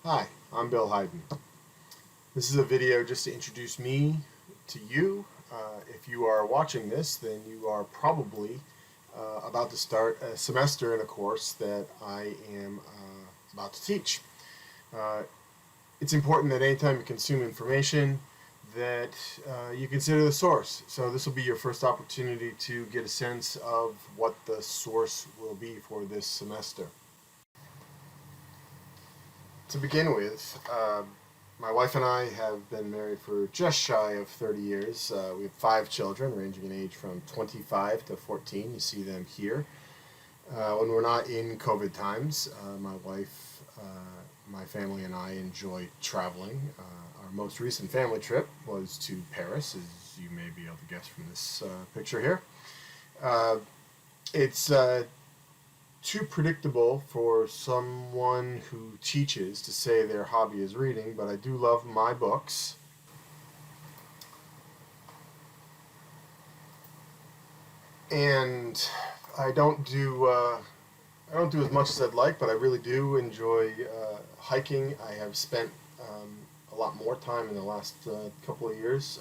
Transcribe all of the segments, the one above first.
Hi, I'm Bill Hayden. This is a video just to introduce me to you. If you are watching this, then you are probably about to start a semester in a course that I am about to teach. It's important that anytime you consume information that you consider the source. So this will be your first opportunity to get a sense of what the source will be for this semester. To begin with, my wife and I have been married for just shy of 30 years. We have 5 children ranging in age from 25 to 14. You see them here. When we're not in COVID times, my wife, my family, and I enjoy traveling. Our most recent family trip was to Paris, as you may be able to guess from this picture here. It's too predictable for someone who teaches to say their hobby is reading, but I do love my books. And I don't do as much as I'd like, but I really do enjoy hiking. I have spent a lot more time in the last couple of years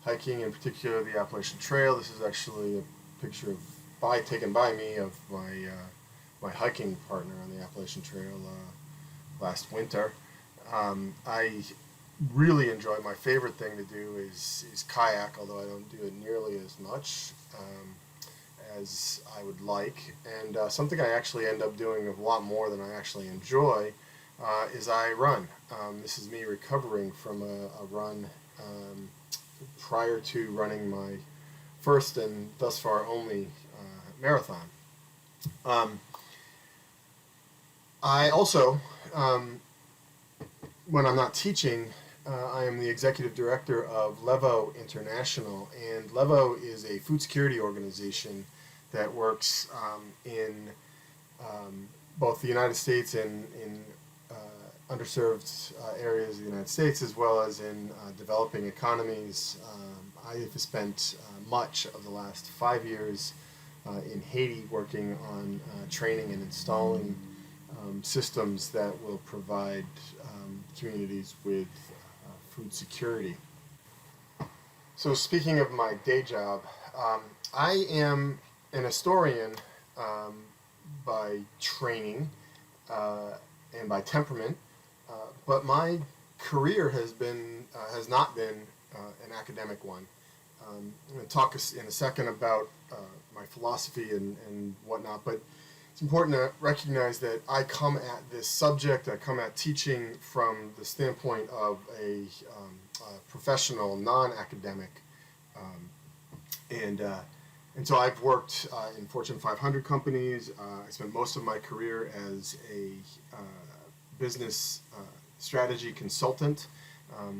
hiking, in particular the Appalachian Trail. This is actually a picture taken by me of my hiking partner on the Appalachian Trail last winter. I really enjoy. My favorite thing to do is kayak, although I don't do it nearly as much as I would like. And something I actually end up doing a lot more than I actually enjoy is I run. This is me recovering from a run prior to running my first and thus far only marathon. I also, when I'm not teaching, I am the executive director of Levo International, and Levo is a food security organization that works in both the United States and in underserved areas of the United States, as well as in developing economies. I have spent much of the last 5 years in Haiti working on training and installing systems that will provide communities with food security. So speaking of my day job, I am an historian by training and by temperament, but my career has not been an academic one. I'm going to talk in a second about my philosophy and whatnot, but it's important to recognize that I come at this subject, I come at teaching from the standpoint of a professional, non-academic, and so I've worked in Fortune 500 companies. I spent most of my career as a business strategy consultant,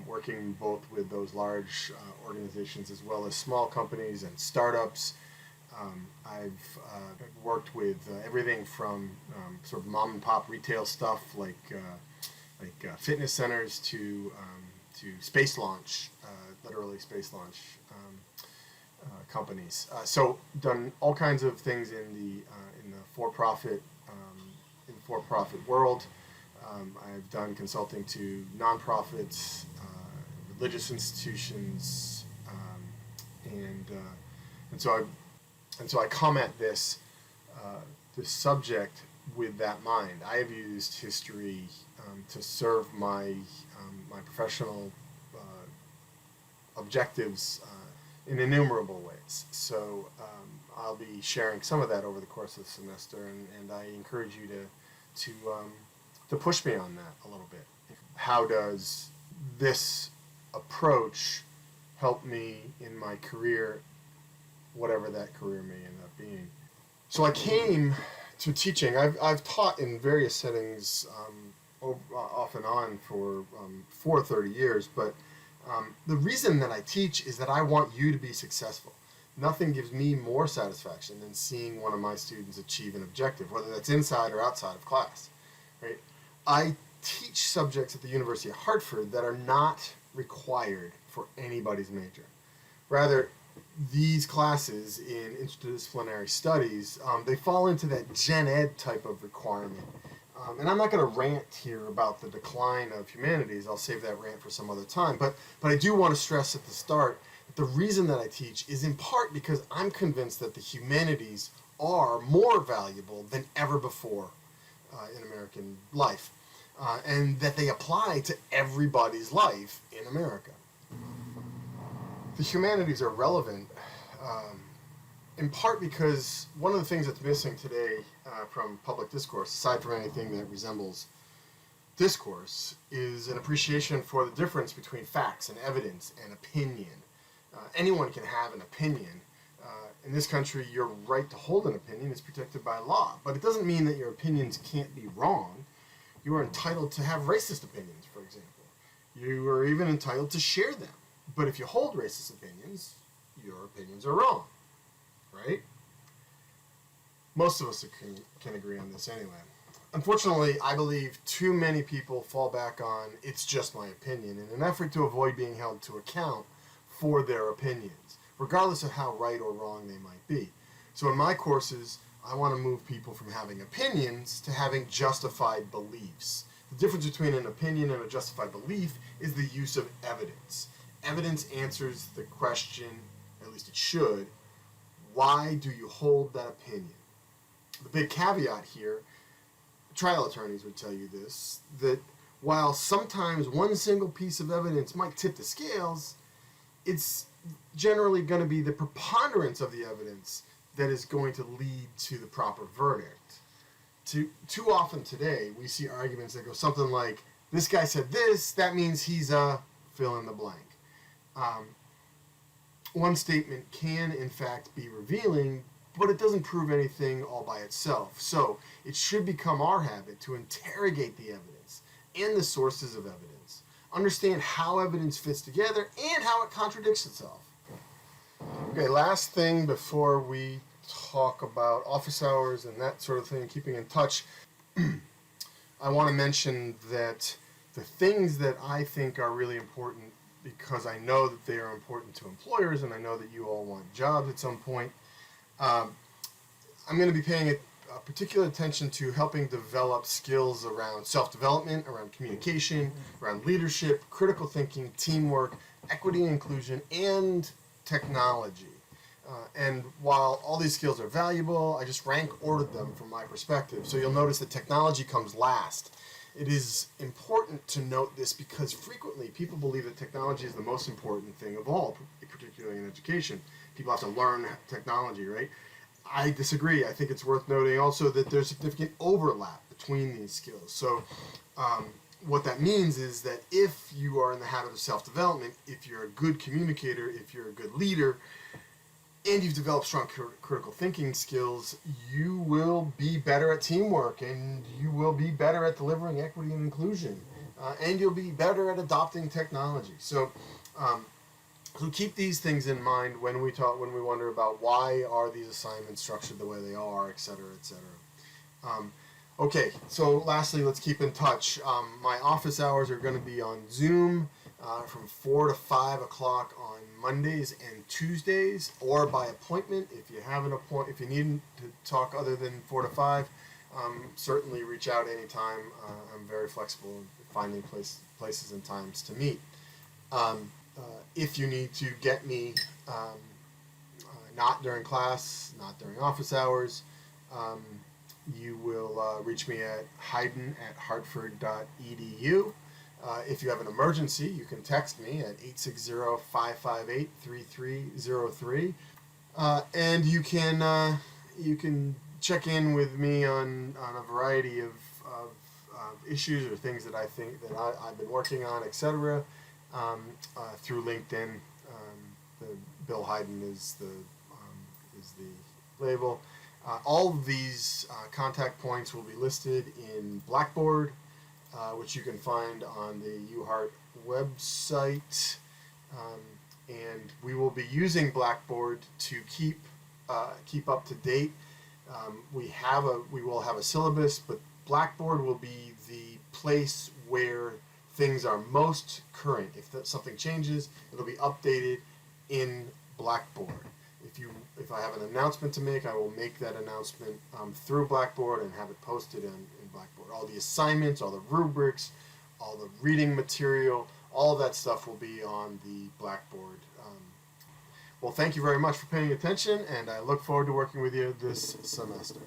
working both with those large organizations as well as small companies and startups. I've worked with everything from sort of mom and pop retail stuff like fitness centers to space launch, literally space launch companies. So done all kinds of things in the for-profit world. I've done consulting to nonprofits, religious institutions, and so I come at this subject with that mind. I have used history to serve my professional objectives in innumerable ways. So I'll be sharing some of that over the course of the semester, and I encourage you to push me on that a little bit. How does this approach help me in my career, whatever that career may end up being? So I came to teaching. I've taught in various settings off and on for 30 years, but the reason that I teach is that I want you to be successful. Nothing gives me more satisfaction than seeing one of my students achieve an objective, whether that's inside or outside of class. Right? I teach subjects at the University of Hartford that are not required for anybody's major. Rather, these classes in interdisciplinary studies, they fall into that gen ed type of requirement. And I'm not going to rant here about the decline of humanities. I'll save that rant for some other time. But I do want to stress at the start that the reason that I teach is in part because I'm convinced that the humanities are more valuable than ever before in American life, and that they apply to everybody's life in America. The humanities are relevant in part because one of the things that's missing today from public discourse, aside from anything that resembles discourse, is an appreciation for the difference between facts and evidence and opinion. Anyone can have an opinion. In this country, your right to hold an opinion is protected by law, but it doesn't mean that your opinions can't be wrong. You are entitled to have racist opinions, for example. You are even entitled to share them. But if you hold racist opinions, your opinions are wrong, right? Most of us can agree on this anyway. Unfortunately, I believe too many people fall back on "it's just my opinion" in an effort to avoid being held to account for their opinions, regardless of how right or wrong they might be. So in my courses, I want to move people from having opinions to having justified beliefs. The difference between an opinion and a justified belief is the use of evidence. Evidence answers the question, at least it should, why do you hold that opinion? The big caveat here, trial attorneys would tell you this, that while sometimes one single piece of evidence might tip the scales, it's generally going to be the preponderance of the evidence that is going to lead to the proper verdict. Too often today, we see arguments that go something like, this guy said this, that means he's a fill in the blank. One statement can, in fact, be revealing, but it doesn't prove anything all by itself. So it should become our habit to interrogate the evidence and the sources of evidence, understand how evidence fits together and how it contradicts itself. Okay, last thing before we talk about office hours and that sort of thing, keeping in touch, I want to mention that the things that I think are really important, because I know that they are important to employers and I know that you all want jobs at some point, I'm going to be paying a particular attention to helping develop skills around self-development, around communication, around leadership, critical thinking, teamwork, equity and inclusion, and technology. And while all these skills are valuable, I just rank ordered them from my perspective. So you'll notice that technology comes last. It is important to note this because frequently people believe that technology is the most important thing of all, particularly in education. People have to learn technology, right? I disagree. I think it's worth noting also that there's significant overlap between these skills. So what that means is that if you are in the habit of self-development, if you're a good communicator, if you're a good leader, and you've developed strong critical thinking skills, you will be better at teamwork, and you will be better at delivering equity and inclusion, and you'll be better at adopting technology. So keep these things in mind when we wonder about why are these assignments structured the way they are, et cetera, et cetera. Okay, so lastly, let's keep in touch. My office hours are going to be on Zoom from 4 to 5 o'clock on Mondays and Tuesdays, or by appointment. If you have if you need to talk other than 4 to 5, certainly reach out anytime. I'm very flexible in finding places and times to meet. If you need to get me not during class, not during office hours, you will reach me at hayden@hartford.edu. If you have an emergency, you can text me at 860-558-3303. And you can check in with me on a variety of issues or things that I think that I've been working on, etc. Through LinkedIn. Bill Hayden is the label. All of these contact points will be listed in Blackboard, which you can find on the UHeart website, and we will be using Blackboard to keep up to date. We will have a syllabus, but Blackboard will be the place where things are most current. If something changes, it'll be updated in Blackboard. If I have an announcement to make, I will make that announcement through Blackboard and have it posted in Blackboard. All the assignments, all the rubrics, all the reading material, all of that stuff will be on the Blackboard. Well, thank you very much for paying attention, and I look forward to working with you this semester.